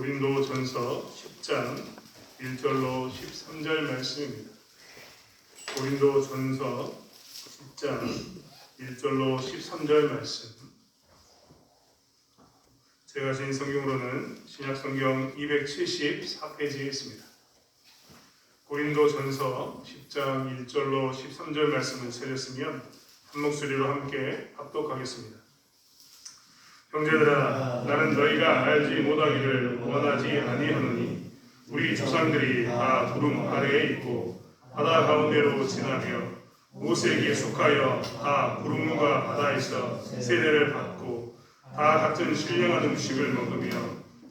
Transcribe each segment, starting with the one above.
고린도전서 10장 1절로 13절 말씀입니다. 고린도전서 10장 1절로 13절 말씀. 제가 가진 성경으로는 신약성경 274페이지에 있습니다. 고린도전서 10장 1절로 13절 말씀을 찾았으면 한 목소리로 함께 합독하겠습니다. 형제들아, 나는 너희가 알지 못하기를 원하지 아니하노니 우리 조상들이 다 구름 아래에 있고 바다 가운데로 지나며 모세에게 속하여 다 구름과 바다에서 세례를 받고 다 같은 신령한 음식을 먹으며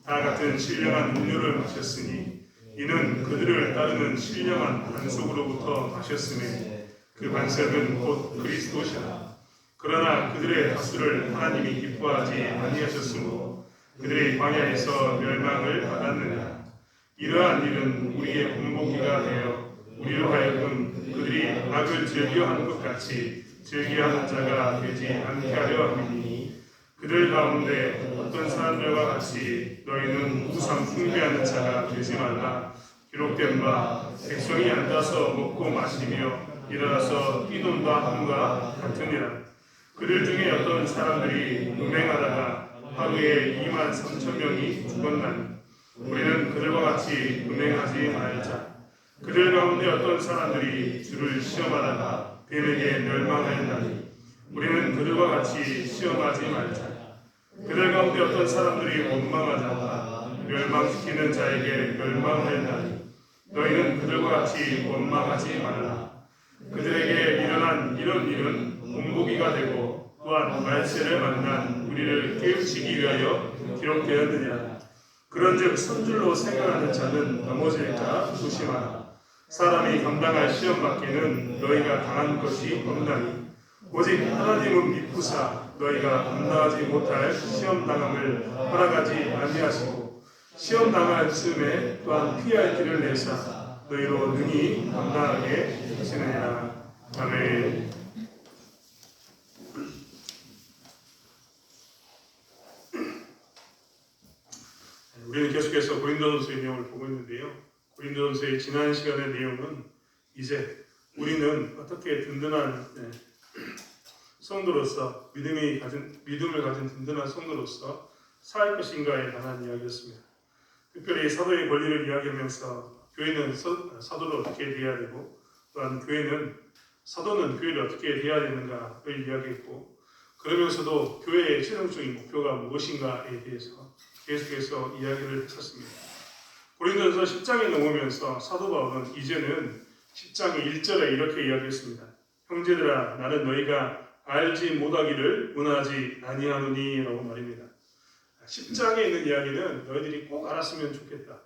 다 같은 신령한 음료를 마셨으니 이는 그들을 따르는 신령한 반석으로부터 마셨음에 그 반석은 곧 그리스도시라. 그러나 그들의 다수를 하나님이 기뻐하지 아니하셨으므로 그들의 광야에서 멸망을 받았느냐. 이러한 일은 우리의 본보기가 되어 우리로 하여금 그들이 악을 즐겨하는 것 같이 즐겨하는 자가 되지 않게 하려 함이니 그들 가운데 어떤 사람들과 같이 너희는 우상 숭배하는 자가 되지 말라. 기록된 바 백성이 앉아서 먹고 마시며 일어나서 뛰논다 함과 같으니라. 그들 중에 어떤 사람들이 음행하다가 하루에 23,000명이 죽었나니 우리는 그들과 같이 음행하지 말자. 그들 가운데 어떤 사람들이 주를 시험하다가 뱀에게 멸망하였나니 우리는 그들과 같이 시험하지 말자. 그들 가운데 어떤 사람들이 원망하다가 멸망시키는 자에게 멸망하였나니 너희는 그들과 같이 원망하지 말라. 그들에게 일어난 이런 일은 본보기가 되고 또한 말세를 만난 우리를 깨우치기 위하여 기록되었느냐. 그런즉 선줄로 생각하는 자는 넘어질까 조심하라. 사람이 감당할 시험 밖에는 너희가 당한 것이 없나니 오직 하나님은 미쁘사 너희가 감당하지 못할 시험 당함을 허락하지 아니하시고 시험 당할 즈음에 또한 피할 길을 내사 너희로 능히 감당하게 하시느니라. 아멘. 우리는 계속해서 고린도전서의 내용을 보고 있는데요. 고린도전서의 지난 시간의 내용은 이제 우리는 어떻게 든든한 성도로서 믿음을 가진 든든한 성도로서 살 것인가에 관한 이야기였습니다. 특별히 사도의 권리를 이야기하면서 교회는 사도를 어떻게 대해야 되고 또한 사도는 교회를 어떻게 대해야 되는가를 이야기했고 그러면서도 교회의 최종적인 목표가 무엇인가에 대해서 계속해서 이야기를 했었습니다. 고린도전서 10장에 넘으면서 사도 바울은 이제는 10장의 1절에 이렇게 이야기했습니다. 형제들아, 나는 너희가 알지 못하기를 원하지 아니하노니 라고 말입니다. 10장에 있는 이야기는 너희들이 꼭 알았으면 좋겠다.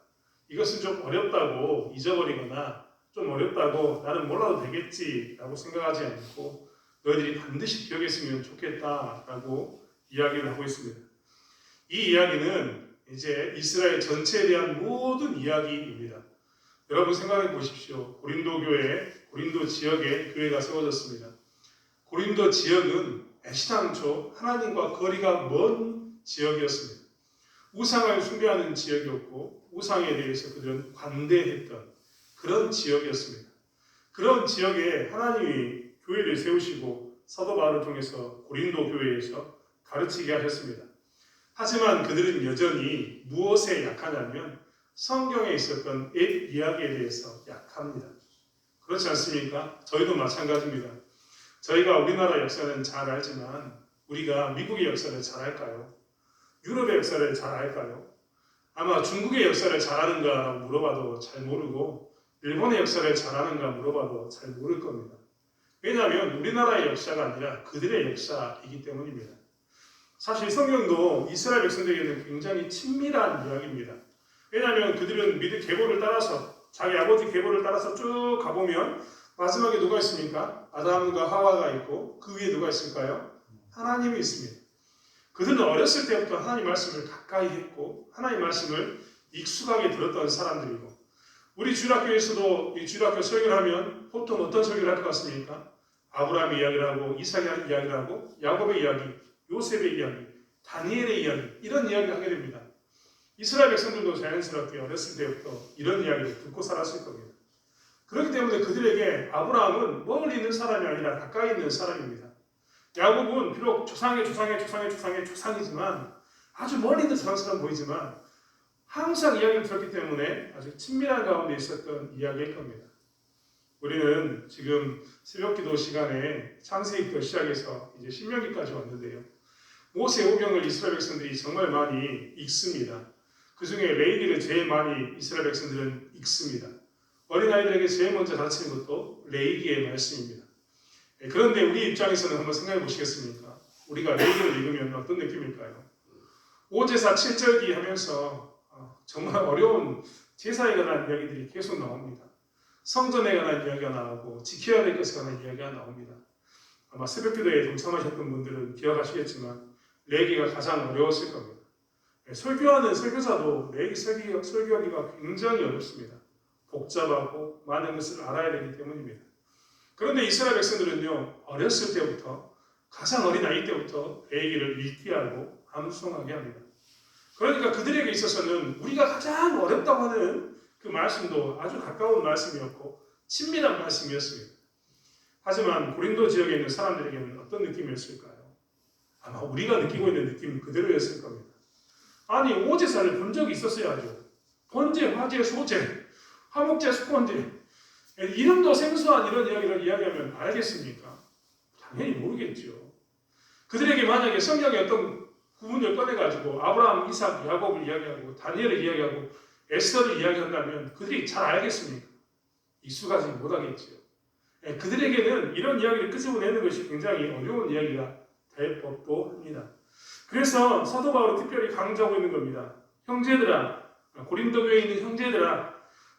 이것은 좀 어렵다고 잊어버리거나 좀 어렵다고 나는 몰라도 되겠지 라고 생각하지 않고 너희들이 반드시 기억했으면 좋겠다라고 이야기를 하고 있습니다. 이 이야기는 이제 이스라엘 전체에 대한 모든 이야기입니다. 여러분 생각해 보십시오. 고린도 지역에 교회가 세워졌습니다. 고린도 지역은 애시당초 하나님과 거리가 먼 지역이었습니다. 우상을 숭배하는 지역이었고 우상에 대해서 그들은 관대했던 그런 지역이었습니다. 그런 지역에 하나님이 교회를 세우시고 사도 바울을 통해서 고린도 교회에서 가르치게 하셨습니다. 하지만 그들은 여전히 무엇에 약하냐면 성경에 있었던 옛 이야기에 대해서 약합니다. 그렇지 않습니까? 저희도 마찬가지입니다. 저희가 우리나라 역사는 잘 알지만 우리가 미국의 역사를 잘 알까요? 유럽의 역사를 잘 알까요? 아마 중국의 역사를 잘 아는가 물어봐도 잘 모르고 일본의 역사를 잘 아는가 물어봐도 잘 모를 겁니다. 왜냐하면 우리나라의 역사가 아니라 그들의 역사이기 때문입니다. 사실 성경도 이스라엘 백성들에게는 굉장히 친밀한 이야기입니다. 왜냐하면 그들은 계보를 따라서 자기 아버지 계보를 따라서 쭉 가보면 마지막에 누가 있습니까? 아담과 하와가 있고 그 위에 누가 있을까요? 하나님이 있습니다. 그들은 어렸을 때부터 하나님 말씀을 가까이 했고 하나님 말씀을 익숙하게 들었던 사람들이고 우리 주일학교에서도 이 주일학교 설교를 하면 보통 어떤 설교를 할 것 같습니까? 아브라함의 이야기를 하고 이삭의 이야기를 하고 야곱의 이야기, 요셉의 이야기, 다니엘의 이야기 이런 이야기를 하게 됩니다. 이스라엘 백성들도 자연스럽게 어렸을 때부터 이런 이야기를 듣고 살았을 겁니다. 그렇기 때문에 그들에게 아브라함은 멀리 있는 사람이 아니라 가까이 있는 사람입니다. 야곱은 비록 조상이지만 아주 멀리 있는 조상처럼 보이지만 항상 이야기를 들었기 때문에 아주 친밀한 가운데 있었던 이야기일 겁니다. 우리는 지금 새벽기도 시간에 창세기부터 시작해서 이제 신명기까지 왔는데요. 모세 오경을 이스라엘 백성들이 정말 많이 읽습니다. 그 중에 레위기를 제일 많이 이스라엘 백성들은 읽습니다. 어린아이들에게 제일 먼저 가르치는 것도 레위기의 말씀입니다. 그런데 우리 입장에서는 한번 생각해 보시겠습니까? 우리가 레위기를 읽으면 어떤 느낌일까요? 5제사 7절기 하면서 정말 어려운 제사에 관한 이야기들이 계속 나옵니다. 성전에 관한 이야기가 나오고 지켜야 될 것에 관한 이야기가 나옵니다. 아마 새벽기도에 동참하셨던 분들은 기억하시겠지만 레위기가 가장 어려웠을 겁니다. 설교하는 설교자도 레위기 설교하기가 굉장히 어렵습니다. 복잡하고 많은 것을 알아야 되기 때문입니다. 그런데 이스라엘 백성들은요, 어렸을 때부터 가장 어린 아이 때부터 레위기를 읽게 하고 암송하게 합니다. 그러니까 그들에게 있어서는 우리가 가장 어렵다고 하는 그 말씀도 아주 가까운 말씀이었고 친밀한 말씀이었습니다. 하지만 고린도 지역에 있는 사람들에게는 어떤 느낌이었을까요? 아마 우리가 느끼고 있는 느낌 그대로였을 겁니다. 아니, 오제사를 본 적이 있었어야죠. 번제, 화제, 소제, 화목제, 수건제, 이름도 생소한 이런 이야기를 이야기하면 알겠습니까? 당연히 모르겠죠. 그들에게 만약에 성경의 어떤 구문을 꺼내가지고 아브라함, 이삭, 야곱을 이야기하고 다니엘을 이야기하고 에스더를 이야기한다면 그들이 잘 알겠습니까? 익숙하지 못하겠지요. 그들에게는 이런 이야기를 끄집어내는 것이 굉장히 어려운 이야기가 될 법도 합니다. 그래서 사도 바울은 특별히 강조하고 있는 겁니다. 형제들아, 고린도 교회에 있는 형제들아,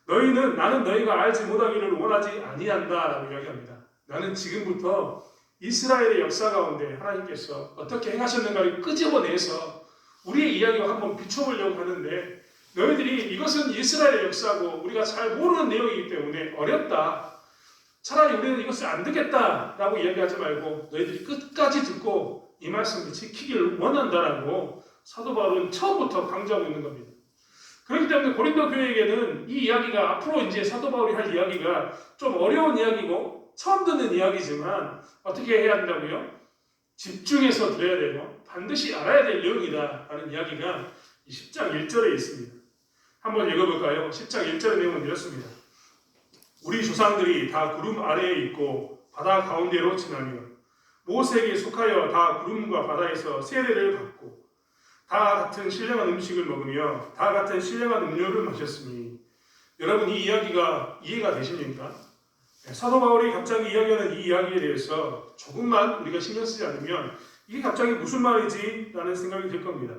나는 너희가 알지 못하기를 원하지 아니한다라고 이야기합니다. 나는 지금부터 이스라엘의 역사 가운데 하나님께서 어떻게 행하셨는가를 끄집어내서 우리의 이야기와 한번 비춰보려고 하는데 너희들이 이것은 이스라엘의 역사고 우리가 잘 모르는 내용이기 때문에 어렵다. 차라리 우리는 이것을 안 듣겠다라고 이야기하지 말고 너희들이 끝까지 듣고 이 말씀을 지키기를 원한다라고 사도 바울은 처음부터 강조하고 있는 겁니다. 그렇기 때문에 고린도 교회에게는 이 이야기가 앞으로 이제 사도 바울이 할 이야기가 좀 어려운 이야기고 처음 듣는 이야기지만 어떻게 해야 한다고요? 집중해서 들어야 되고 반드시 알아야 될 내용이다 라는 이야기가 10장 1절에 있습니다. 한번 읽어볼까요? 10장 1절의 내용은 이렇습니다. 우리 조상들이 다 구름 아래에 있고 바다 가운데로 지나며 모세에게 속하여 다 구름과 바다에서 세례를 받고 다 같은 신령한 음식을 먹으며 다 같은 신령한 음료를 마셨으니 여러분 이 이야기가 이해가 되십니까? 사도 바울이 갑자기 이야기하는 이 이야기에 대해서 조금만 우리가 신경 쓰지 않으면 이게 갑자기 무슨 말이지? 라는 생각이 들 겁니다.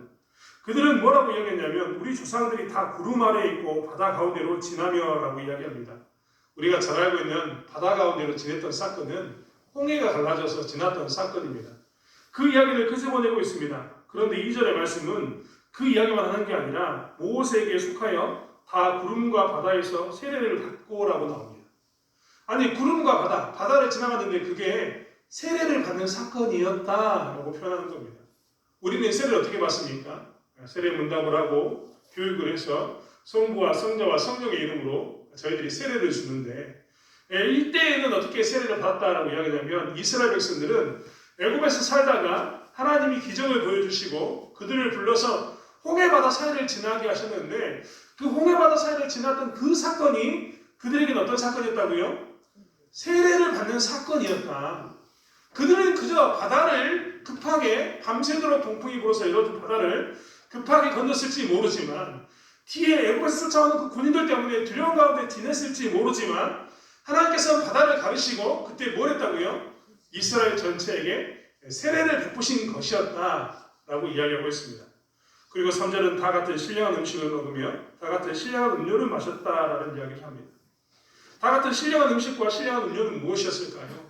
그들은 뭐라고 이야기했냐면 우리 조상들이 다 구름 아래에 있고 바다 가운데로 지나며 라고 이야기합니다. 우리가 잘 알고 있는 바다 가운데로 지냈던 사건은 홍해가 갈라져서 지났던 사건입니다. 그 이야기를 끄집어내고 있습니다. 그런데 2절의 말씀은 그 이야기만 하는 게 아니라 모세에게 속하여 다 구름과 바다에서 세례를 받고 라고 나옵니다. 아니 구름과 바다를 지나갔는데 그게 세례를 받는 사건이었다라고 표현하는 겁니다. 우리는 세례를 어떻게 받습니까? 세례 문답을 하고 교육을 해서 성부와 성자와 성령의 이름으로 저희들이 세례를 주는데 이때에는 어떻게 세례를 받았다라고 이야기하냐면 이스라엘 백성들은 애굽에서 살다가 하나님이 기적을 보여주시고 그들을 불러서 홍해바다 사이를 지나게 하셨는데 그 홍해바다 사이를 지났던 그 사건이 그들에게는 어떤 사건이었다고요? 세례를 받는 사건이었다. 그들은 그저 바다를 급하게 밤새도록 동풍이 불어서 이뤄진 바다를 급하게 건넜을지 모르지만 뒤에 애굽에서 쫓아오는 그 군인들 때문에 두려움 가운데 지냈을지 모르지만 하나님께서는 바다를 가르시고 그때 뭘 했다고요? 이스라엘 전체에게 세례를 베푸신 것이었다라고 이야기하고 있습니다. 그리고 3절은 다 같은 신령한 음식을 먹으며 다 같은 신령한 음료를 마셨다라는 이야기를 합니다. 다 같은 신령한 음식과 신령한 음료는 무엇이었을까요?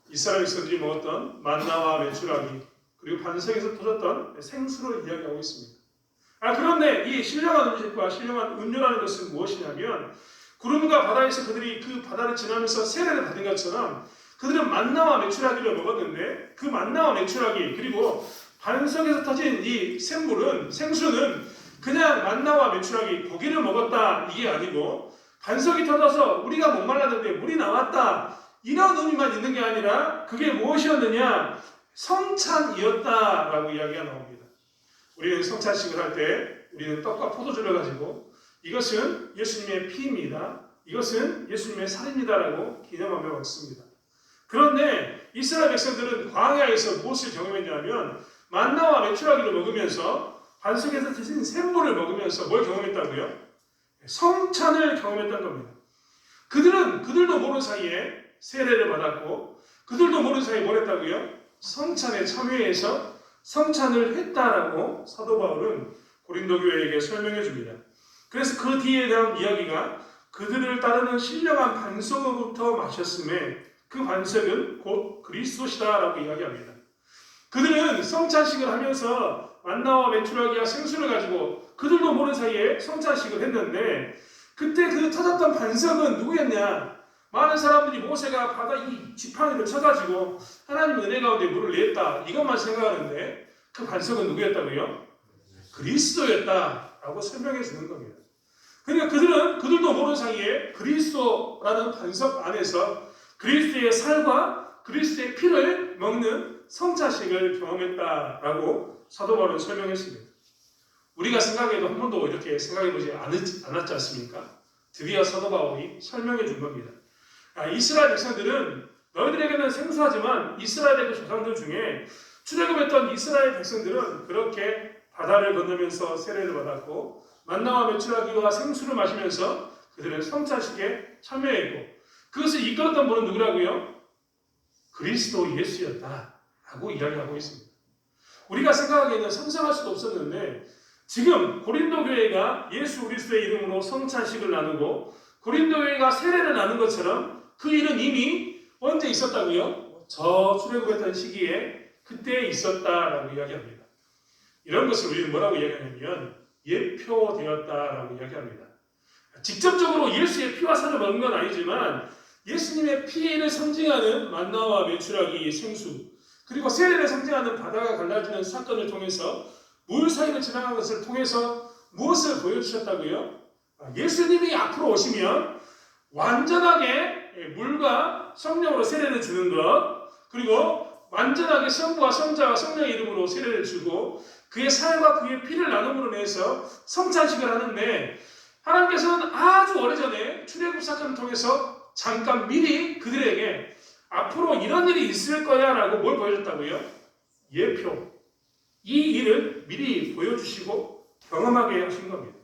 이스라엘 백성들이 먹었던 만나와 메추라기 그리고 반석에서 터졌던 생수를 이야기하고 있습니다. 그런데 이 신령한 음식과 신령한 음료라는 것은 무엇이냐면 구름과 바다에서 그들이 그 바다를 지나면서 세례를 받은 것처럼 그들은 만나와 메추라기를 먹었는데 그 만나와 메추라기 그리고 반석에서 터진 이 생수는 그냥 만나와 메추라기 고기를 먹었다 이게 아니고 반석이 터져서 우리가 목말랐는데 물이 나왔다 이런 의미만 있는 게 아니라 그게 무엇이었느냐? 성찬이었다라고 이야기가 나옵니다. 우리는 성찬식을 할 때 우리는 떡과 포도주를 가지고 이것은 예수님의 피입니다. 이것은 예수님의 살입니다라고 기념하며 먹습니다. 그런데 이스라엘 백성들은 광야에서 무엇을 경험했냐면 만나와 메추라기를 먹으면서 반석에서 드신 샘물을 먹으면서 뭘 경험했다고요? 성찬을 경험했던 겁니다. 그들도 모르는 사이에 세례를 받았고 그들도 모르는 사이에 뭘 했다고요? 성찬에 참여해서 성찬을 했다라고 사도 바울은 고린도 교회에게 설명해 줍니다. 그래서 그 뒤에 대한 이야기가 그들을 따르는 신령한 반석으로부터 마셨음에 그 반석은 곧 그리스도시다라고 이야기합니다. 그들은 성찬식을 하면서 만나와 메추라기와 생수를 가지고 그들도 모르는 사이에 성찬식을 했는데 그때 그 터졌던 반석은 누구였냐? 많은 사람들이 모세가 바다 이 지팡이를 쳐가지고 하나님의 은혜 가운데 물을 냈다 이것만 생각하는데 그 반석은 누구였다고요? 그리스도였다라고 설명해 주는 겁니다. 그러니까 그들도 모르는 사이에 그리스도라는 반석 안에서 그리스도의 살과 그리스도의 피를 먹는 성찬식을 경험했다라고 사도 바울은 설명했습니다. 우리가 생각해도 한 번도 이렇게 생각해보지 않았지 않습니까? 드디어 사도 바울이 설명해 준 겁니다. 이스라엘 백성들은 너희들에게는 생소하지만 이스라엘의 그 조상들 중에 출애굽했던 이스라엘 백성들은 그렇게 바다를 건너면서 세례를 받았고 만나와 메추라기와 생수를 마시면서 그들은 성찬식에 참여했고 그것을 이끌었던 분은 누구라고요? 그리스도 예수였다라고 이야기하고 있습니다. 우리가 생각하기에는 상상할 수도 없었는데 지금 고린도 교회가 예수 그리스도의 이름으로 성찬식을 나누고 고린도 교회가 세례를 나눈 것처럼 그 일은 이미 언제 있었다고요? 저 출애굽했던 시기에 그때 있었다라고 이야기합니다. 이런 것을 우리는 뭐라고 이야기하냐면 예표되었다라고 이야기합니다. 직접적으로 예수의 피와 살을 먹은 건 아니지만 예수님의 피를 상징하는 만나와 메추라기 생수 그리고 세례를 상징하는 바다가 갈라지는 사건을 통해서 물 사이를 지나간 것을 통해서 무엇을 보여주셨다고요? 예수님이 앞으로 오시면 완전하게 물과 성령으로 세례를 주는 것 그리고 완전하게 성부와 성자와 성령의 이름으로 세례를 주고 그의 살과 그의 피를 나눔으로 인해서 성찬식을 하는데 하나님께서는 아주 오래전에 출애굽 사건을 통해서 잠깐 미리 그들에게 앞으로 이런 일이 있을 거야 라고 뭘 보여줬다고요? 예표. 이 일을 미리 보여주시고 경험하게 하신 겁니다.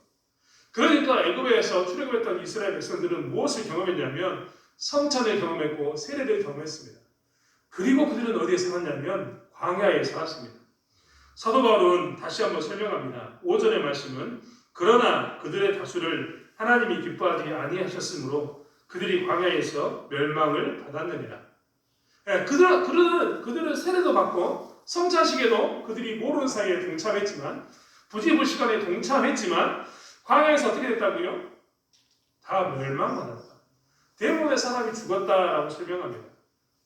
그러니까 애굽에서 출애굽했던 이스라엘 백성들은 무엇을 경험했냐면 성찬을 경험했고 세례를 경험했습니다. 그리고 그들은 어디에 살았냐면 광야에 살았습니다. 사도 바울은 다시 한번 설명합니다. 5절의 말씀은 그러나 그들의 다수를 하나님이 기뻐하지 아니하셨으므로 그들이 광야에서 멸망을 받았느니라. 그들은 세례도 받고 성찬식에도 그들이 모르는 사이에 동참했지만 부지불식간에 동참했지만 광야에서 어떻게 됐다고요? 다 멸망받았다. 대부분의 사람이 죽었다라고 설명합니다.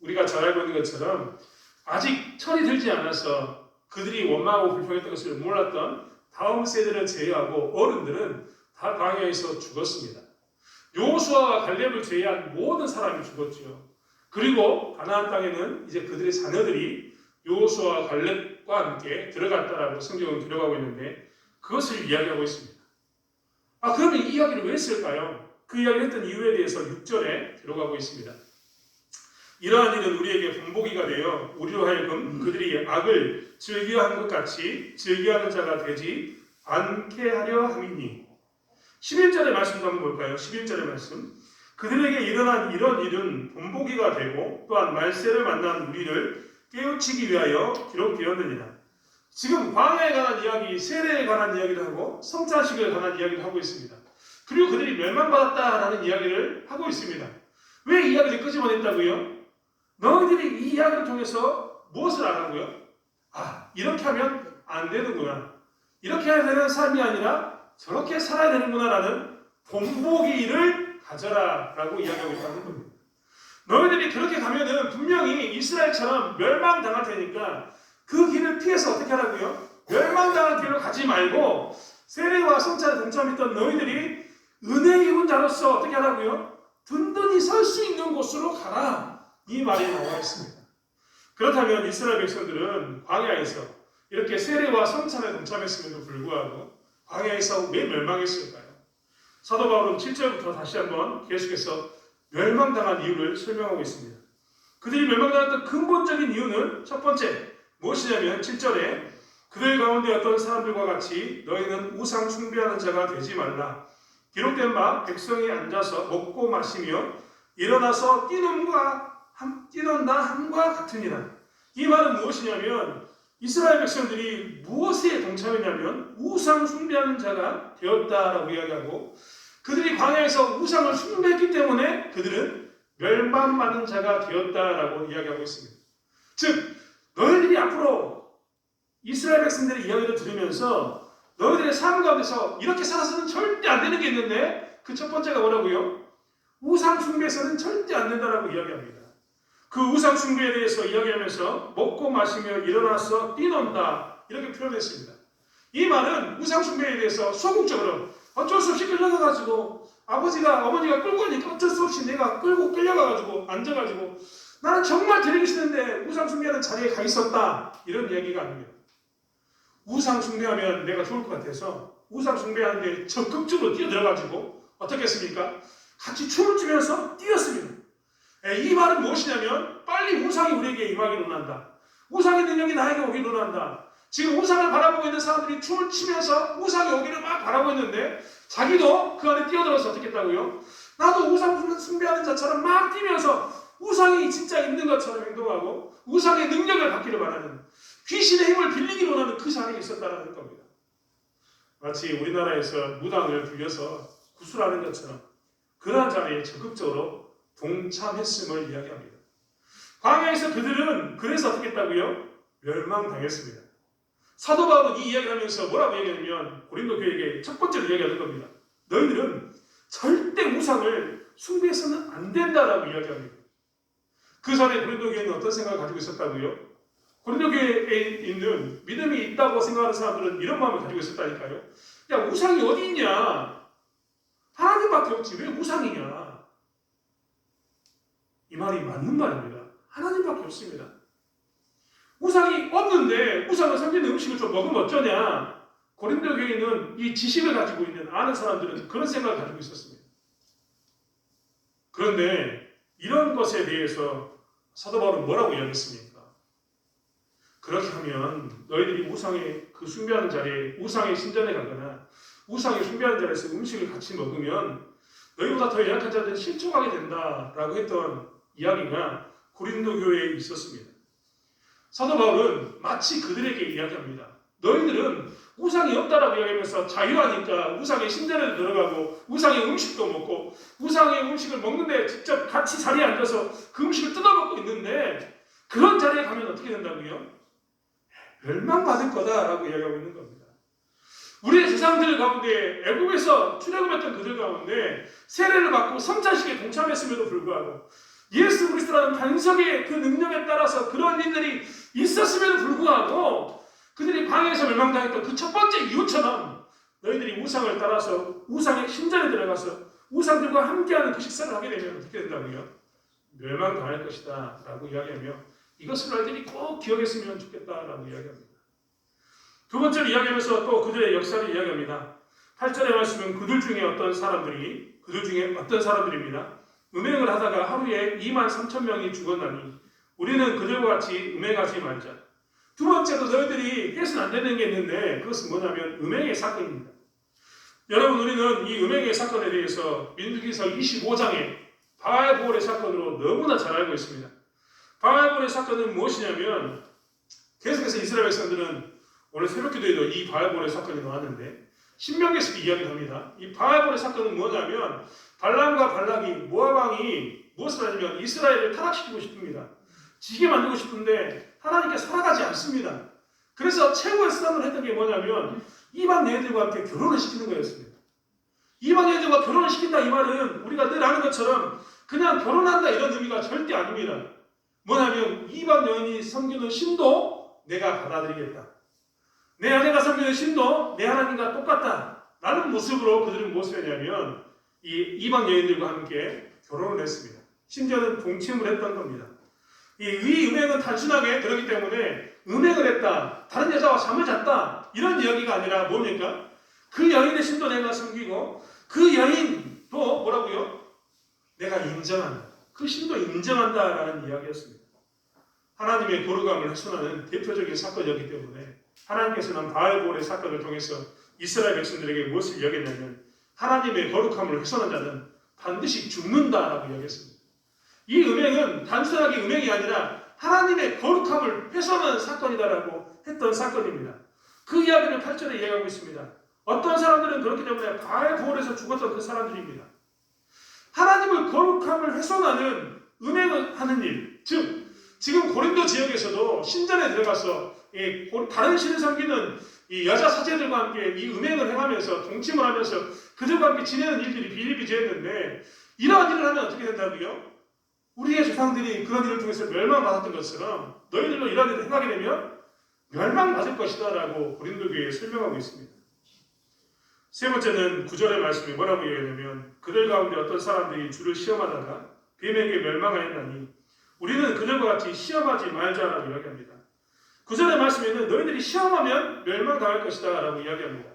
우리가 잘 알고 있는 것처럼 아직 철이 들지 않아서 그들이 원망하고 불평했던 것을 몰랐던 다음 세대를 제외하고 어른들은 다 광야에서 죽었습니다. 여호수아와 갈렙을 제외한 모든 사람이 죽었죠. 그리고 가나안 땅에는 이제 그들의 자녀들이 여호수아와 갈렙과 함께 들어갔다라고 성경은 기록하고 있는데 그것을 이야기하고 있습니다. 그러면 이 이야기를 왜 했을까요? 그 이야기를 했던 이유에 대해서 6절에 기록하고 있습니다. 이러한 일은 우리에게 본보기가 되어 우리로 하여금 그들이 악을 즐겨하는 것 같이 즐겨하는 자가 되지 않게 하려 함이니 11절의 말씀도 한번 볼까요? 11절의 말씀 그들에게 일어난 이런 일은 본보기가 되고 또한 말세를 만난 우리를 깨우치기 위하여 기록되었느니라. 지금 광야에 관한 이야기, 세례에 관한 이야기를 하고 성찬식에 관한 이야기를 하고 있습니다. 그리고 그들이 멸망받았다라는 이야기를 하고 있습니다. 왜 이 이야기를 끄집어냈다고요? 너희들이 이 이야기를 통해서 무엇을 알았고요? 이렇게 하면 안 되는구나. 이렇게 해야 되는 삶이 아니라 저렇게 살아야 되는구나라는 본보기를 가져라 라고 이야기하고 있다는 겁니다. 너희들이 그렇게 가면은 분명히 이스라엘처럼 멸망당할 테니까 그 길을 피해서 어떻게 하라고요? 멸망당할 길로 가지 말고 세례와 성찬에 동참했던 너희들이 은혜 입은 자로서 어떻게 하라고요? 든든히 설 수 있는 곳으로 가라. 이 말이 나와 있습니다. 그렇다면 이스라엘 백성들은 광야에서 이렇게 세례와 성찬에 동참했음에도 불구하고 광야에서 왜 멸망했을까요? 사도 바울은 7절부터 다시 한번 계속해서 멸망당한 이유를 설명하고 있습니다. 그들이 멸망당했던 근본적인 이유는 첫 번째 무엇이냐면 7절에 그들 가운데 어떤 사람들과 같이 너희는 우상 숭배하는 자가 되지 말라. 기록된 바 백성이 앉아서 먹고 마시며 일어나서 뛰논다 함과 같으니라. 이 말은 무엇이냐면 이스라엘 백성들이 무엇에 동참했냐면 우상 숭배하는 자가 되었다라고 이야기하고 그들이 광야에서 우상을 숭배했기 때문에 그들은 멸망받는 자가 되었다라고 이야기하고 있습니다. 즉 너희들이 앞으로 이스라엘 백성들의 이야기를 들으면서 너희들의 삶 가운데서 이렇게 살아서는 절대 안 되는 게 있는데 그 첫 번째가 뭐라고요? 우상 숭배에서는 절대 안 된다라고 이야기합니다. 그 우상 숭배에 대해서 이야기하면서 먹고 마시며 일어나서 뛰논다 이렇게 표현했습니다. 이 말은 우상 숭배에 대해서 소극적으로 어쩔 수 없이 끌려가가지고 어머니가 끌고 오니까 어쩔 수 없이 내가 끌려가가지고 앉아가지고 나는 정말 드리기 싫은데 우상 숭배하는 자리에 가 있었다 이런 이야기가 아닙니다. 우상 숭배하면 내가 좋을 것 같아서 우상 숭배하는데 적극적으로 뛰어들어가지고 어떻게 했습니까? 같이 춤을 추면서 뛰었습니다. 이 말은 무엇이냐면 빨리 우상이 우리에게 임하기로 한다. 우상의 능력이 나에게 오기로 한다. 지금 우상을 바라보고 있는 사람들이 춤을 추면서 우상이 오기를 막 바라고 있는데 자기도 그 안에 뛰어들어서 어떻게 했다고요? 나도 우상 숭배하는 자처럼 막 뛰면서 우상이 진짜 있는 것처럼 행동하고 우상의 능력을 받기를 바라는 귀신의 힘을 빌리기를 원하는 그 자리에 있었다는 겁니다. 마치 우리나라에서 무당을 불려서 구술하는 것처럼 그러한 자리에 적극적으로 동참했음을 이야기합니다. 광야에서 그들은 그래서 어떻게 했다고요? 멸망당했습니다. 사도 바울은 이 이야기를 하면서 뭐라고 얘기하냐면 고린도 교회에게 첫 번째로 이야기하는 겁니다. 너희들은 절대 우상을 숭배해서는 안 된다라고 이야기합니다. 그 전에 고린도 교회는 어떤 생각을 가지고 있었다고요? 고린도 교회에 있는 믿음이 있다고 생각하는 사람들은 이런 마음을 가지고 있었다니까요. 야, 우상이 어디 있냐? 하나님밖에 없지 왜 우상이냐? 이 말이 맞는 말입니다. 하나님밖에 없습니다. 우상이 없는데 우상을 섬기는 음식을 좀 먹으면 어쩌냐? 고린도 교회는 이 지식을 가지고 있는 아는 사람들은 그런 생각을 가지고 있었습니다. 그런데 이런 것에 대해서 사도 바울은 뭐라고 이야기했습니까? 그렇게 하면 너희들이 우상의 그 숭배하는 자리에 우상의 신전에 가거나 우상의 숭배하는 자리에서 음식을 같이 먹으면 너희보다 더 연약한 자들은 실족하게 된다라고 했던 이야기가 고린도 교회에 있었습니다. 사도 바울은 마치 그들에게 이야기합니다. 너희들은 우상이 없다라고 이야기하면서 자유하니까 우상의 신전에도 들어가고 우상의 음식도 먹고 우상의 음식을 먹는데 직접 같이 자리에 앉아서 그 음식을 뜯어먹고 있는데 그런 자리에 가면 어떻게 된다고요? 멸망받을 거다라고 이야기하고 있는 겁니다. 우리의 조상들 가운데 애국에서 출애굽했던 그들 가운데 세례를 받고 성찬식에 동참했음에도 불구하고 예수 그리스도라는 반석의 그 능력에 따라서 그런 일들이 있었음에도 불구하고 그들이 광야에서 멸망당했던 그 첫 번째 이유처럼 너희들이 우상을 따라서 우상의 신전에 들어가서 우상들과 함께하는 그 식사를 하게 되면 어떻게 된다고요? 멸망당할 것이다 라고 이야기하며 이것을 너희들이 꼭 기억했으면 좋겠다라고 이야기합니다. 두 번째로 이야기하면서 또 그들의 역사를 이야기합니다. 8절의 말씀은 그들 중에 어떤 사람들입니다. 음행을 하다가 하루에 23,000명이 죽었나니 우리는 그들과 같이 음행하지 말자. 두 번째로 너희들이 해서는 안 되는 게 있는데 그것은 뭐냐면 음행의 사건입니다. 여러분 우리는 이 음행의 사건에 대해서 민수기서 25장의 바알볼의 사건으로 너무나 잘 알고 있습니다. 바알볼의 사건은 무엇이냐면 계속해서 이스라엘 백성들은 오늘 새벽기도에도 이 바알볼의 사건이 나왔는데 신명기에서도 이야기를 합니다. 이 바알볼의 사건은 뭐냐면 발람과 발락이 모압 왕이 무엇을 하냐면 이스라엘을 타락시키고 싶습니다. 지게 만들고 싶은데 하나님께 살아가지 않습니다. 그래서 최고의 수단을 했던 게 뭐냐면 이방 여인들과 함께 결혼을 시키는 거였습니다. 이방 여인들과 결혼을 시킨다 이 말은 우리가 늘 아는 것처럼 그냥 결혼한다 이런 의미가 절대 아닙니다. 뭐냐면 이방 여인이 섬기는 신도 내가 받아들이겠다. 내 아내가 섬기는 신도 내 하나님과 똑같다 라는 모습으로 그들은 무엇을 했냐면 이 이방 여인들과 함께 결혼을 했습니다. 심지어는 동침을 했던 겁니다. 이 음행은 단순하게 그렇기 때문에 음행을 했다, 다른 여자와 잠을 잤다 이런 이야기가 아니라 뭡니까? 그 여인의 신도 내가 섬기고 그 여인도 뭐라고요? 내가 인정한다. 그 신도 인정한다라는 이야기였습니다. 하나님의 거룩함을 훼손하는 대표적인 사건이었기 때문에 하나님께서는 바알볼의 사건을 통해서 이스라엘 백성들에게 무엇을 이야기했냐면 하나님의 거룩함을 훼손한 자는 반드시 죽는다라고 이야기했습니다. 이 음행은 단순하게 음행이 아니라 하나님의 거룩함을 훼손하는 사건이다라고 했던 사건입니다. 그 이야기를 8절에 이야기하고 있습니다. 어떤 사람들은 그렇기 때문에 바알볼에서 죽었던 그 사람들입니다. 하나님의 거룩함을 훼손하는 음행을 하는 일, 즉 지금 고린도 지역에서도 신전에 들어가서 다른 신을 섬기는 이 여자 사제들과 함께 이 음행을 행하면서 동침을 하면서 그들과 함께 지내는 일들이 비일비재했는데 이러한 일을 하면 어떻게 된다고요? 우리의 조상들이 그런 일을 통해서 멸망받았던 것처럼 너희들도 이런 일을 행하게 되면 멸망받을 것이다 라고 고린도 교회에 설명하고 있습니다. 세 번째는 9절의 말씀이 뭐라고 이야기하냐면 그들 가운데 어떤 사람들이 주를 시험하다가 뱀에게 멸망하였나니 우리는 그들과 같이 시험하지 말자라고 이야기합니다. 9절의 말씀에는 너희들이 시험하면 멸망당할 것이다 라고 이야기합니다.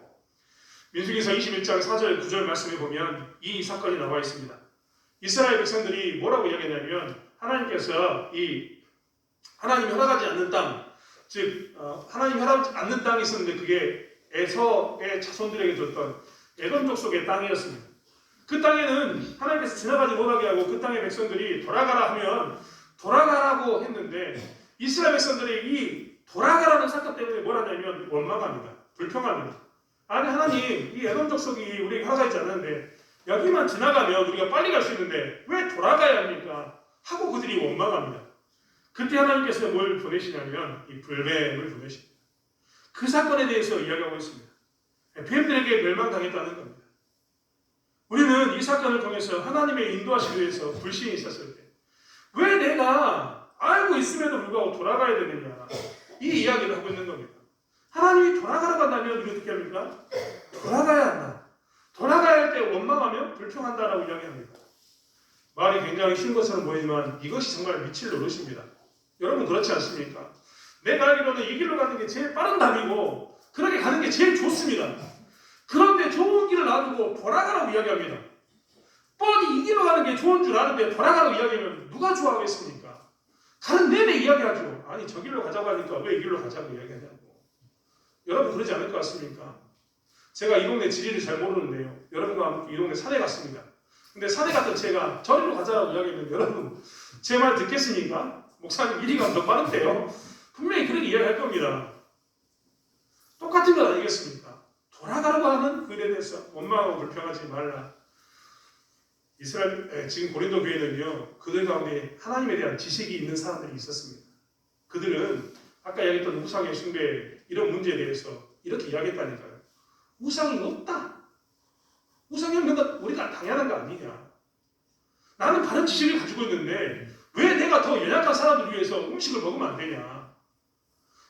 민수기서 21장 4절 9절 말씀에 보면 이 사건이 나와 있습니다. 이스라엘 백성들이 뭐라고 이야기하냐면 하나님께서 하나님이 허락하지 않는 땅, 즉 하나님이 허락하지 않는 땅이 있었는데 그게 에서의 자손들에게 줬던 에돔 족속의 땅이었습니다. 그 땅에는 하나님께서 지나가지 못하게 하고 그 땅의 백성들이 돌아가라 하면 돌아가라고 했는데 이스라엘 백성들이 이 돌아가라는 사건 때문에 뭐라냐면 원망합니다. 불평합니다. 아니 하나님 이 에돔 족속이 우리에게 허락하지 않았는데 여기만 지나가면 우리가 빨리 갈 수 있는데 왜 돌아가야 합니까? 하고 그들이 원망합니다. 그때 하나님께서 뭘 보내시냐면 이 불뱀을 보내십니다. 그 사건에 대해서 이야기하고 있습니다. 뱀들에게 멸망당했다는 겁니다. 우리는 이 사건을 통해서 하나님의 인도하시기 위해서 불신이 있었을 때 왜 내가 알고 있음에도 불구하고 돌아가야 되느냐 이 이야기를 하고 있는 겁니다. 하나님이 돌아가라고 한다면 우리 어떻게 합니까? 돌아가야 한다. 돌아가야 할 때 원망하며 불평한다라고 이야기합니다. 말이 굉장히 쉬운 것처럼 보이지만 이것이 정말 미칠 노릇입니다. 여러분 그렇지 않습니까? 내가 알기로는 이 길로 가는 게 제일 빠른 답이고 그렇게 가는 게 제일 좋습니다. 그런데 좋은 길을 놔두고 돌아가라고 이야기합니다. 뻔히 이 길로 가는 게 좋은 줄 아는데 돌아가라고 이야기하면 누가 좋아하겠습니까? 가는 내내 이야기하죠. 아니 저 길로 가자고 하니까 왜 이 길로 가자고 이야기하냐고. 여러분 그러지 않을 것 같습니까? 제가 이 동네 지리를 잘 모르는데요. 여러분과 함께 이 동네 산에 갔습니다. 근데 산에 갔던 제가 저리로 가자고 이야기하면 여러분 제 말 듣겠습니까? 목사님 이리 가면 더 빠른데요. 분명히 그렇게 이야기할 겁니다. 똑같은 것 아니겠습니까? 돌아가라고 하는 그 일에 대해서 원망하고 불평하지 말라. 지금 고린도 교회는요, 그들 가운데 하나님에 대한 지식이 있는 사람들이 있었습니다. 그들은 아까 이야기했던 우상의 숭배 이런 문제에 대해서 이렇게 이야기했다니까요. 우상이 없다. 우상이 없는 건 우리가 당연한 거 아니냐. 나는 바른 지식을 가지고 있는데 왜 내가 더 연약한 사람들을 위해서 음식을 먹으면 안 되냐.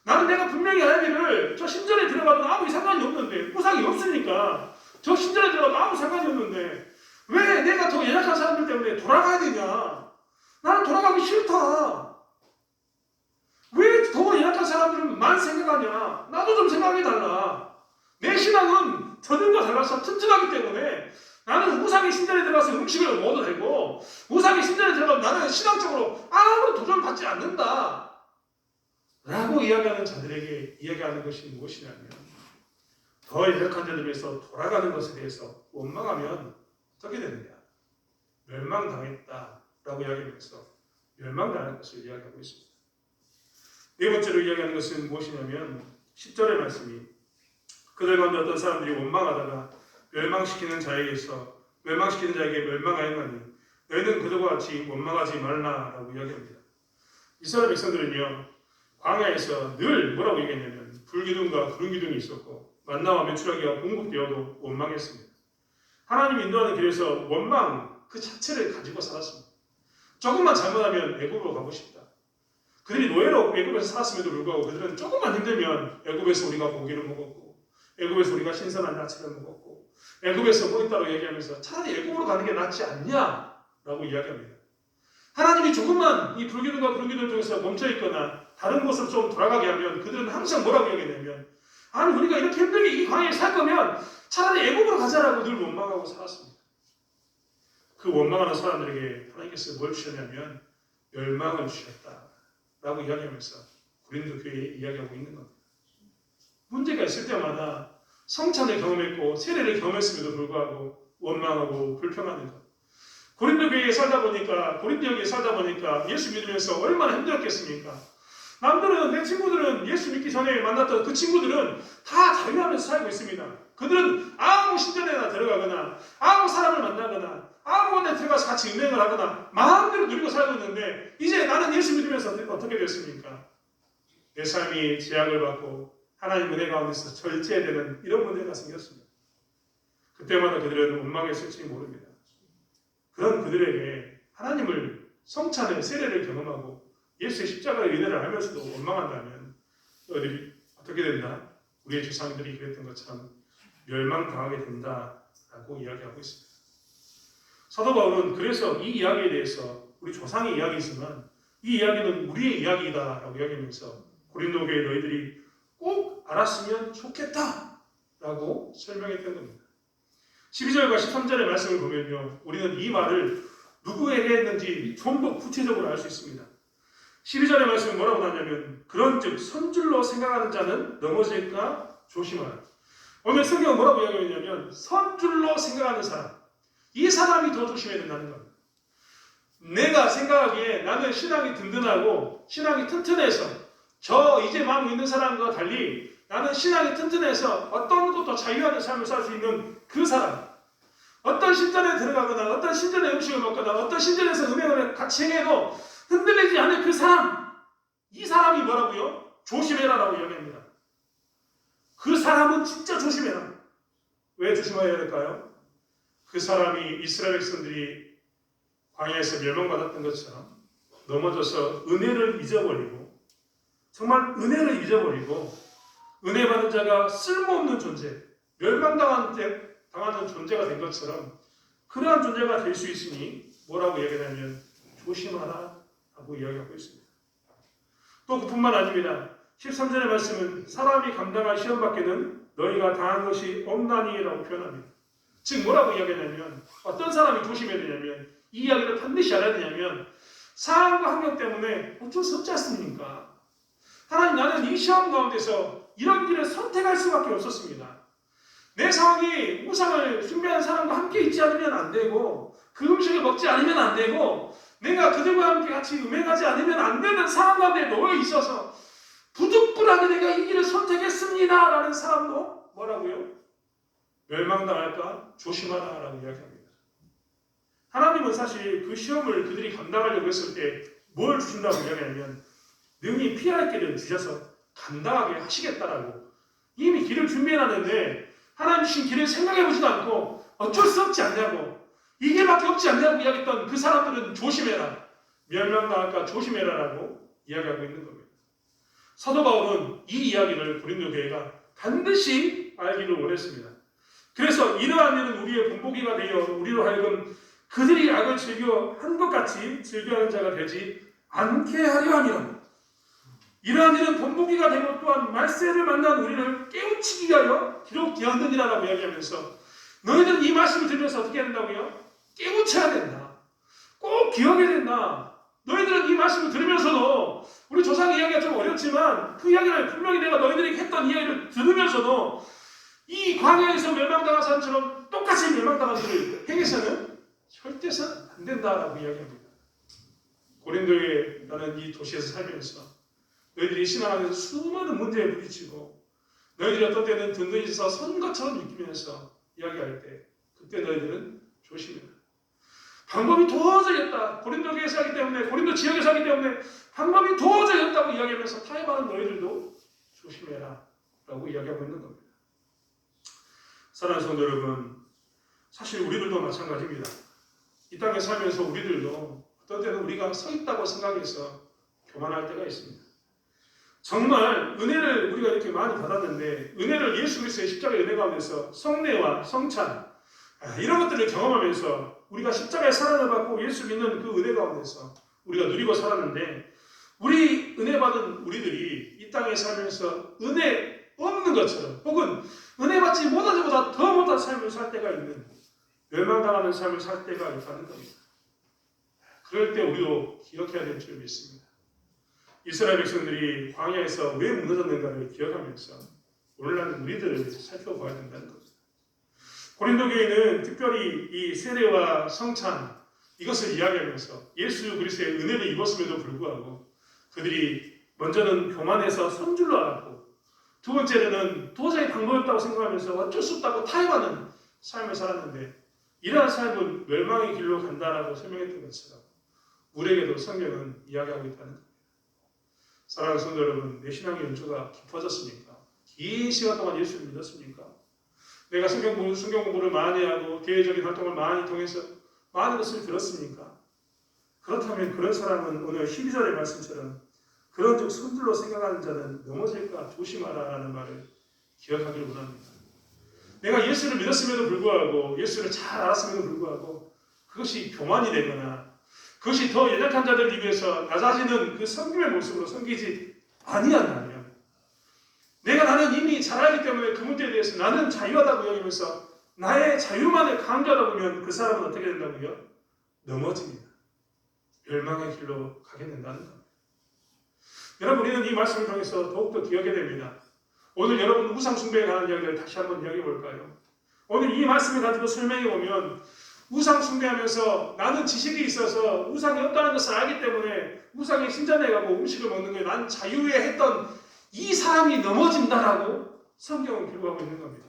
나는 내가 분명히 하나님을 저 신전에 들어가도 아무 상관이 없는데 우상이 없으니까 저 신전에 들어가도 아무 상관이 없는데 왜 내가 더 연약한 사람들 때문에 돌아가야 되냐. 나는 돌아가기 싫다. 왜 더 연약한 사람들만 생각하냐. 나도 좀 생각이 달라. 내 신앙은 저들과 달라서 튼튼하기 때문에 나는 우상의 신전에 들어가서 음식을 먹어도 되고 우상의 신전에 들어가면 나는 신앙적으로 아무런 도전을 받지 않는다 라고 이야기하는 자들에게 이야기하는 것이 무엇이냐면 더 연약한 자들 위해서 돌아가는 것에 대해서 원망하면 어떻게 되느냐. 멸망당했다 라고 이야기하면서 멸망당할 것을 이야기하고 있습니다. 네 번째로 이야기하는 것은 무엇이냐면 10절의 말씀이 그들 가운데 어떤 사람들이 원망하다가 멸망시키는 자에게 멸망하였나니 너희는 그들과 같이 원망하지 말라라고 이야기합니다. 이스라엘 백성들은요 광야에서 늘 뭐라고 얘기했냐면 불기둥과 구름기둥이 있었고 만나와 메추라기가 공급되어도 원망했습니다. 하나님 인도하는 길에서 원망 그 자체를 가지고 살았습니다. 조금만 잘못하면 애굽으로 가고 싶다. 그들이 노예로 애굽에서 살았음에도 불구하고 그들은 조금만 힘들면 애굽에서 우리가 고기를 먹었고, 애굽에서 우리가 신선한 야채를 먹었고, 애굽에서 뭐 있다고 얘기하면서 차라리 애굽으로 가는 게 낫지 않냐라고 이야기합니다. 하나님이 조금만 이 불기둥과 불기둥 중에서 멈춰있거나 다른 곳으로 좀 돌아가게 하면 그들은 항상 뭐라고 이야기하냐면, 아니 우리가 이렇게 힘들게 이 광야에 살 거면 차라리 애굽으로 가자라고 늘 원망하고 살았습니다. 그 원망하는 사람들에게 하나님께서 뭘 주셨냐면 멸망을 주셨다라고 이야기하면서 고린도 교회에 이야기하고 있는 겁니다. 문제가 있을 때마다 성찬을 경험했고 세례를 경험했음에도 불구하고 원망하고 불평하는 것. 고린도 교회에 살다 보니까, 고린도역에 살다 보니까 예수 믿으면서 얼마나 힘들었겠습니까? 남들은, 내 친구들은 예수 믿기 전에 만났던 그 친구들은 다 자유하면서 살고 있습니다. 그들은 아무 신전에나 들어가거나 아무 사람을 만나거나 아무 곳에 들어가서 같이 은행을 하거나 마음대로 누리고 살고 있는데, 이제 나는 예수 믿으면서 어떻게 됐습니까? 내 삶이 제약을 받고 하나님 은혜 가운데서 절제되는 이런 문제가 생겼습니다. 그때마다 그들은 원망했을지 모릅니다. 그런 그들에게 하나님을 성찬의 세례를 경험하고 예수의 십자가의 은혜를 알면서도 원망한다면 너희들이 어떻게 된다? 우리의 조상들이 그랬던 것처럼 멸망당하게 된다라고 이야기하고 있습니다. 사도 바울은 그래서 이 이야기에 대해서 우리 조상의 이야기이지만 이 이야기는 우리의 이야기다라고 이야기하면서 고린도 교회 너희들이 꼭 알았으면 좋겠다라고 설명했던 겁니다. 12절과 13절의 말씀을 보면요, 우리는 이 말을 누구에게 했는지 좀 더 구체적으로 알 수 있습니다. 12절의 말씀은 뭐라고 하냐면, 그런즉 선줄로 생각하는 자는 넘어질까 조심하라. 오늘 성경은 뭐라고 이야기하냐면 선줄로 생각하는 사람, 이 사람이 더 조심해야 된다는 겁니다. 내가 생각하기에 나는 신앙이 든든하고 신앙이 튼튼해서 저 이제 마음 있는 사람과 달리 나는 신앙이 튼튼해서 어떤 것도 자유하는 삶을 살 수 있는 그 사람, 어떤 신전에 들어가거나 어떤 신전의 음식을 먹거나 어떤 신전에서 은행을 같이 행해도 흔들리지 않는 그 사람, 이 사람이 뭐라고요? 조심해라라고 이야기합니다. 그 사람은 진짜 조심해라. 왜 조심해야 될까요? 그 사람이 이스라엘 백성들이 광야에서 멸망받았던 것처럼 넘어져서 은혜를 잊어버리고, 정말 은혜를 잊어버리고 은혜 받은 자가 쓸모없는 존재, 멸망당하는 존재가 된 것처럼 그러한 존재가 될 수 있으니 뭐라고 이야기하냐면 조심하라 하고 이야기하고 있습니다. 또 그뿐만 아닙니다. 13절의 말씀은 사람이 감당할 시험 밖에는 너희가 당한 것이 없나니라고 표현합니다. 즉 뭐라고 이야기하냐면, 어떤 사람이 조심해야 되냐면, 이 이야기를 반드시 알아야 되냐면, 상황과 환경 때문에 어쩔 수 없지 않습니까? 하나님, 나는 이 시험 가운데서 이런 길을 선택할 수밖에 없었습니다. 내 상황이 우상을 숭배하는 사람과 함께 있지 않으면 안 되고, 그 음식을 먹지 않으면 안 되고, 내가 그들과 함께 같이 음행하지 않으면 안 되는 상황 가운데 놓여 있어서 부득불하게 내가 이 길을 선택했습니다 라는 사람도 뭐라고요? 멸망당할까 조심하라 라고 이야기합니다. 하나님은 사실 그 시험을 그들이 감당하려고 했을 때 뭘 주신다고 이야기하면 능히 피할 길을 주셔서 감당하게 하시겠다라고 이미 길을 준비해놨는데, 하나님 주신 길을 생각해보지도 않고 어쩔 수 없지 않냐고, 이 길밖에 없지 않냐고 이야기했던 그 사람들은 조심해라, 멸망당할까 조심해라라고 이야기하고 있는 겁니다. 사도 바울은 이 이야기를 고린도 교회가 반드시 알기를 원했습니다. 그래서 이러한 일은 우리의 본보기가 되어 우리로 하여금 그들이 악을 즐겨 한 것 같이 즐겨하는 자가 되지 않게 하려 함이라. 이러한 일은 본보기가 되고 또한 말세를 만난 우리를 깨우치기 위하여 기록되었느니라라고 이야기하면서, 너희들은 이 말씀을 들으면서 어떻게 해야 된다고요? 깨우쳐야 된다. 꼭 기억해야 된다. 너희들은 이 말씀을 들으면서도, 우리 조상 이야기가 좀 어렵지만 그 이야기를 분명히 내가 너희들에게 했던 이야기를 들으면서도 이 광야에서 멸망당한 사람처럼 똑같이 멸망당한 일을 행해서는 절대선 안 된다라고 이야기합니다. 고린도에 나는 이 도시에서 살면서 너희들이 신앙 안에서 수많은 문제에 부딪히고 너희들이 어떤 때는 든든히 서 선 것처럼 느끼면서 이야기할 때, 그때 너희들은 조심해라. 방법이 도저히 없다. 고린도 교회에서 하기 때문에, 고린도 지역에서 하기 때문에 방법이 도저히 없다고 이야기하면서 타협하는 너희들도 조심해라 라고 이야기하고 있는 겁니다. 사랑하는 성도 여러분, 사실 우리들도 마찬가지입니다. 이 땅에 살면서 우리들도 어떤 때는 우리가 서 있다고 생각해서 교만할 때가 있습니다. 정말 은혜를 우리가 이렇게 많이 받았는데 은혜를 예수 그리스도의 십자가의 은혜 가운데서 성례와 성찬 이런 것들을 경험하면서 우리가 십자가의 사랑을 받고 예수 믿는 그 은혜 가운데서 우리가 누리고 살았는데 우리 은혜 받은 우리들이 이 땅에 살면서 은혜 없는 것처럼 혹은 은혜 받지 못한 것보다 더 못한 삶을 살 때가 있는 멸망당하는 삶을 살 때가 있다는 겁니다. 그럴 때 우리도 기억해야 될 줄 믿습니다. 이스라엘 백성들이 광야에서 왜 무너졌는가를 기억하면서 오늘날 우리들을 살펴봐야 된다는 겁니다. 고린도 교회는 특별히 이 세례와 성찬 이것을 이야기하면서 예수 그리스도의 은혜를 입었음에도 불구하고 그들이 먼저는 교만해서 선줄로 알았고 두 번째로는 도저히 방법이 없다고 생각하면서 어쩔 수 없다고 타협하는 삶을 살았는데 이러한 삶은 멸망의 길로 간다라고 설명했던 것처럼 우리에게도 성경은 이야기하고 있다는 겁니다. 사랑하는 성도 여러분, 내 신앙의 연주가 깊어졌습니까? 긴 시간 동안 예수를 믿었습니까? 내가 성경 공부를 많이 하고 교회적인 활동을 많이 통해서 많은 것을 들었습니까? 그렇다면 그런 사람은 오늘 12절의 말씀처럼 그런 즉 손들로 생각하는 자는 넘어질까 조심하라라는 말을 기억하길 원합니다. 내가 예수를 믿었음에도 불구하고 예수를 잘 알았음에도 불구하고 그것이 교만이 되거나 그것이 더 연약한 자들을 위해서 낮아지는 그 섬김의 모습으로 섬기지 아니한다면 나는 이미 잘 알기 때문에 그 문제에 대해서 나는 자유하다고 여기면서 나의 자유만을 강조하다 보면 그 사람은 어떻게 된다고요? 넘어집니다. 멸망의 길로 가게 된다는 겁니다. 여러분 우리는 이 말씀을 통해서 더욱더 기억해야 됩니다. 오늘 여러분 우상 숭배에 관한 이야기를 다시 한번 이야기해 볼까요? 오늘 이 말씀을 가지고 설명해 보면 우상 숭배하면서 나는 지식이 있어서 우상이 없다는 것을 알기 때문에 우상에 신전에 가고 음식을 먹는 거에 난 자유에 했던 이 사람이 넘어진다라고 성경은 기록하고 있는 겁니다.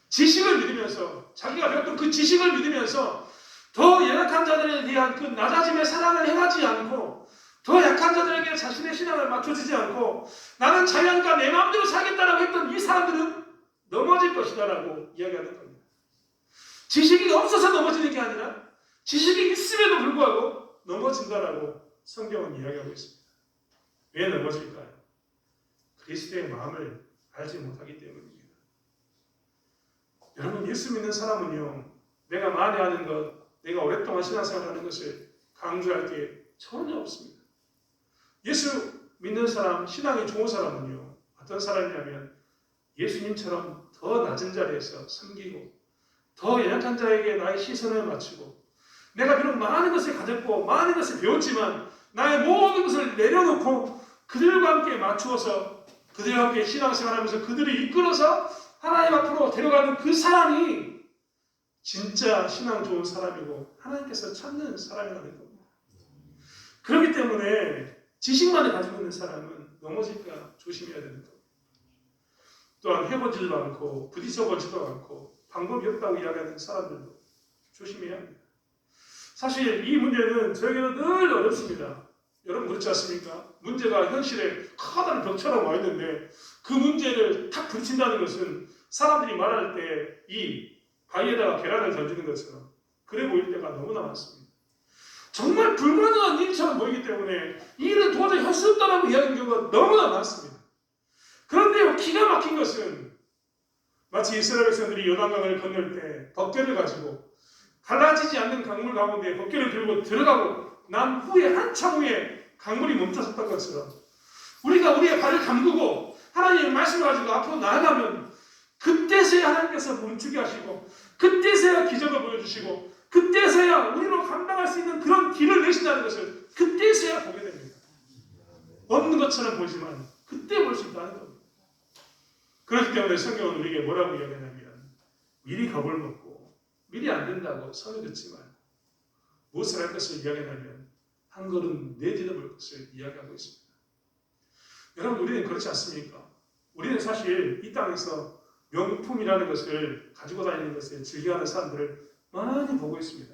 지식을 믿으면서 자기가 배웠던 그 지식을 믿으면서 더 연약한 자들에 대한 그 낮아짐의 사랑을 행하지 않고 더 약한 자들에게 자신의 신앙을 맞춰주지 않고 나는 자유하니까 내 마음대로 살겠다라고 했던 이 사람들은 넘어질 것이다라고 이야기하는 겁니다. 지식이 없어서 넘어지는 게 아니라 지식이 있음에도 불구하고 넘어진다라고 성경은 이야기하고 있습니다. 왜 넘어질까요? 그리스도의 마음을 알지 못하기 때문입니다. 여러분 예수 믿는 사람은요 내가 많이 하는 것, 내가 오랫동안 신앙생활을 하는 것을 강조할 게 전혀 없습니다. 예수 믿는 사람, 신앙이 좋은 사람은요 어떤 사람이냐면 예수님처럼 더 낮은 자리에서 섬기고 더 연약한 자에게 나의 시선을 맞추고 내가 비록 많은 것을 가졌고 많은 것을 배웠지만 나의 모든 것을 내려놓고 그들과 함께 맞추어서 그들과 함께 신앙생활하면서 그들을 이끌어서 하나님 앞으로 데려가는 그 사람이 진짜 신앙 좋은 사람이고 하나님께서 찾는 사람이라는 겁니다. 그렇기 때문에 지식만을 가지고 있는 사람은 넘어질까 조심해야 되는 겁니다. 또한 해보지도 않고 부딪혀보지도 않고 방법이 없다고 이야기하는 사람들도 조심해야 합니다. 사실 이 문제는 저에게는 늘 어렵습니다. 여러분 그렇지 않습니까? 문제가 현실에 커다란 벽처럼 와 있는데 그 문제를 탁 부딪힌다는 것은 사람들이 말할 때 이 바위에다가 계란을 던지는 것처럼 그래 보일 때가 너무나 많습니다. 정말 불가능한 일처럼 보이기 때문에 이 일은 도저히 할 수 없다라고 이야기하는 경우가 너무나 많습니다. 그런데요 기가 막힌 것은 마치 이스라엘 백성들이 요단강을 건널 때 덮개를 가지고 갈라지지 않는 강물 가운데 덮개를 들고 들어가고 난 후에 한참 후에 강물이 멈춰섰던 것처럼 우리가 우리의 발을 담그고 하나님의 말씀을 가지고 앞으로 나아가면 그때서야 하나님께서 멈추게 하시고 그때서야 기적을 보여주시고 그때서야 우리로 감당할 수 있는 그런 길을 내신다는 것을 그때서야 보게 됩니다. 없는 것처럼 보이지만 그때 볼 수 있다는 겁니다. 그렇기 때문에 성경은 우리에게 뭐라고 이야기하냐면 미리 겁을 먹고 미리 안 된다고 선을 긋지만 무엇을 할 것을 이야기하냐면 한 걸음 내디뎌볼 것을 이야기하고 있습니다. 여러분 우리는 그렇지 않습니까? 우리는 사실 이 땅에서 명품이라는 것을 가지고 다니는 것을 즐겨하는 사람들을 많이 보고 있습니다.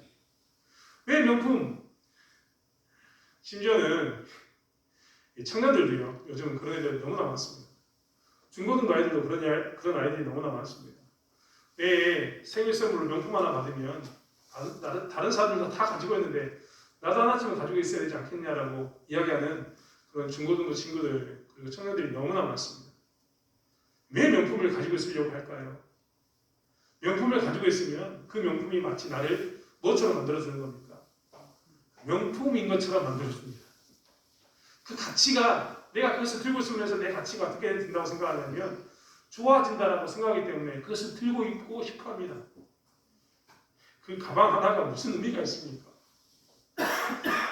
왜 명품? 심지어는 청년들도요. 요즘은 그런 애들이 너무나 많습니다. 중고등부 아이들도 그런 아이들이 너무나 많습니다. 왜 생일 선물로 명품 하나 받으면 다른 사람들도 다 가지고 있는데 나도 하나쯤은 가지고 있어야 되지 않겠냐라고 이야기하는 그런 중고등부 친구들 그리고 청년들이 너무나 많습니다. 왜 명품을 가지고 있으려고 할까요? 명품을 가지고 있으면 그 명품이 마치 나를 뭐처럼 만들어주는 겁니까? 명품인 것처럼 만들어줍니다. 그 가치가 내가 그것을 들고 있으면서 내 가치가 어떻게 된다고 생각하냐면 좋아진다라고 생각하기 때문에 그것을 들고 입고 싶어합니다. 그 가방 하나가 무슨 의미가 있습니까?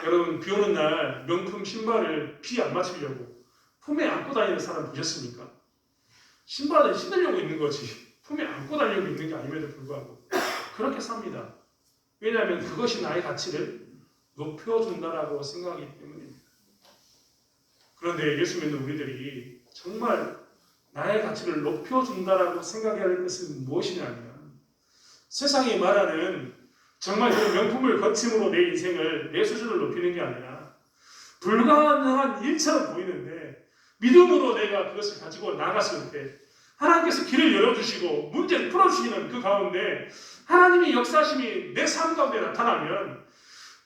여러분 비 오는 날 명품 신발을 비 안 맞추려고 품에 안고 다니는 사람 보셨습니까? 신발을 신으려고 있는 거지 품에 안고 다니려고 있는 게 아님에도 불구하고 그렇게 삽니다. 왜냐하면 그것이 나의 가치를 높여준다라고 생각하기 때문입니다. 그런데 예수 믿는 우리들이 정말 나의 가치를 높여준다라고 생각해야 할 것은 무엇이냐면 세상이 말하는 정말 그 명품을 거침으로 내 인생을 내 수준을 높이는 게 아니라 불가능한 일처럼 보이는데 믿음으로 내가 그것을 가지고 나갔을 때 하나님께서 길을 열어주시고 문제를 풀어주시는 그 가운데 하나님의 역사심이 내 삶 가운데 나타나면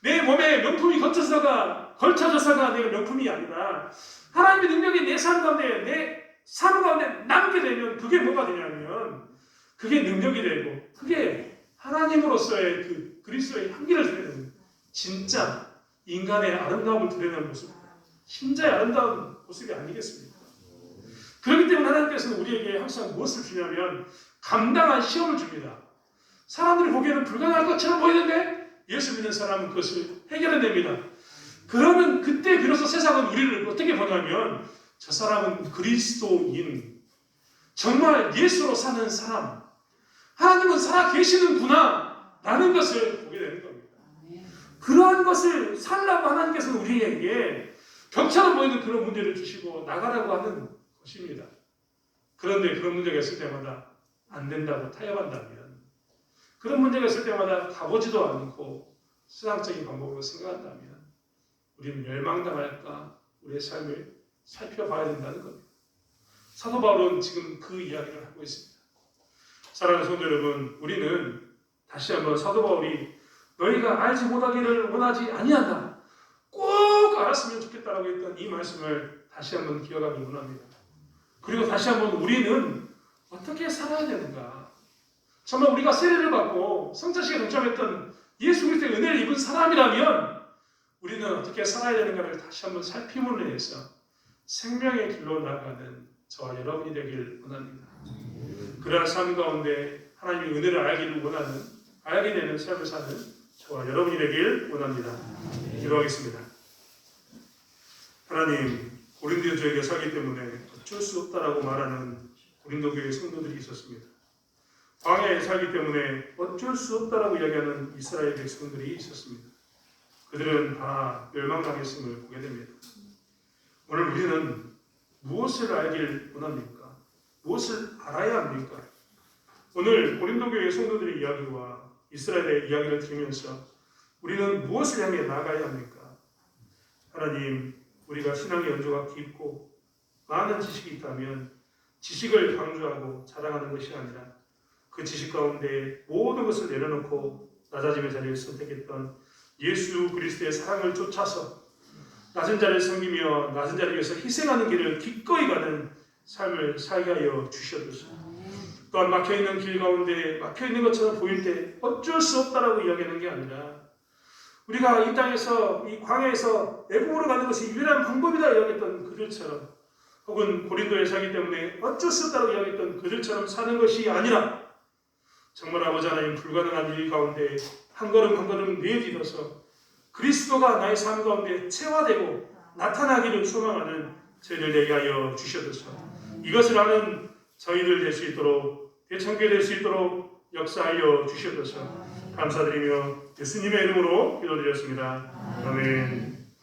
내 몸에 명품이 걸쳐져서가 내 명품이 아니라 하나님의 능력이 내 삶 가운데 내 삶 가운데 남게 되면 그게 뭐가 되냐면 그게 능력이 되고 그게 하나님으로서의 그 그리스도의 향기를 드러내는 진짜 인간의 아름다움을 드러내는 모습, 신자의 아름다운 모습이 아니겠습니까? 그렇기 때문에 하나님께서는 우리에게 항상 무엇을 주냐면 감당한 시험을 줍니다. 사람들이 보기에는 불가능할 것처럼 보이는데 예수 믿는 사람은 그것을 해결해냅니다. 그러면 그때 비로소 세상은 우리를 어떻게 보냐면 저 사람은 그리스도인, 정말 예수로 사는 사람, 하나님은 살아 계시는구나 라는 것을 보게 되는 겁니다. 그러한 것을 살라고 하나님께서는 우리에게 벽처럼 보이는 그런 문제를 주시고 나가라고 하는 것입니다. 그런데 그런 문제가 있을 때마다 안 된다고 타협한다면, 그런 문제가 있을 때마다 가보지도 않고 수상적인 방법으로 생각한다면 우리는 멸망당할까 우리의 삶을 살펴봐야 된다는 겁니다. 사도 바울은 지금 그 이야기를 하고 있습니다. 사랑하는 성도 여러분, 우리는 다시 한번 사도 바울이 너희가 알지 못하기를 원하지 아니한다, 꼭 알았으면 좋겠다라고 했던 이 말씀을 다시 한번 기억하기 원합니다. 그리고 다시 한번 우리는 어떻게 살아야 되는가, 정말 우리가 세례를 받고 성찬식에 동참했던 예수 그리스도의 은혜를 입은 사람이라면 우리는 어떻게 살아야 되는가를 다시 한번 살핌으로 인해서 생명의 길로 나아가는 저와 여러분이 되길 원합니다. 그러한 삶 가운데 하나님의 은혜를 알게 되는 삶을 사는 저와 여러분이 되길 원합니다. 기도하겠습니다. 하나님, 고린도교회에 살기 때문에 어쩔 수 없다라고 말하는 고린도교회 성도들이 있었습니다. 광야에 살기 때문에 어쩔 수 없다라고 이야기하는 이스라엘 백성들이 있었습니다. 그들은 다 멸망당했음을 보게 됩니다. 오늘 우리는 무엇을 알길 원합니까? 무엇을 알아야 합니까? 오늘 고린도교회 성도들의 이야기와 이스라엘의 이야기를 들으면서 우리는 무엇을 향해 나아가야 합니까? 하나님, 우리가 신앙의 연조가 깊고 많은 지식이 있다면 지식을 강조하고 자랑하는 것이 아니라 그 지식 가운데 모든 것을 내려놓고 낮아짐의 자리를 선택했던 예수 그리스도의 사랑을 쫓아서 낮은 자를 섬기며 낮은 자를 위해서 희생하는 길을 기꺼이 가는 삶을 살게 하여 주시옵소서. 또한 막혀있는 길 가운데 막혀있는 것처럼 보일 때 어쩔 수 없다라고 이야기하는 게 아니라 우리가 이 땅에서 이 광야에서 애국으로 가는 것이 유일한 방법이다 이야기했던 그들처럼, 혹은 고린도에 살기 때문에 어쩔 수 없다고 이야기했던 그들처럼 사는 것이 아니라 정말 아버지 하나님, 불가능한 일 가운데 한 걸음 한 걸음 내딛어서 그리스도가 나의 삶 가운데 체화되고 나타나기를 소망하는 저희들 되게 하여 주시옵소서. 이것을 아는 저희들 될 수 있도록, 대청교회 될 수 있도록 역사하여 주시옵소서. 감사드리며 예수님의 이름으로 기도드렸습니다. 아멘.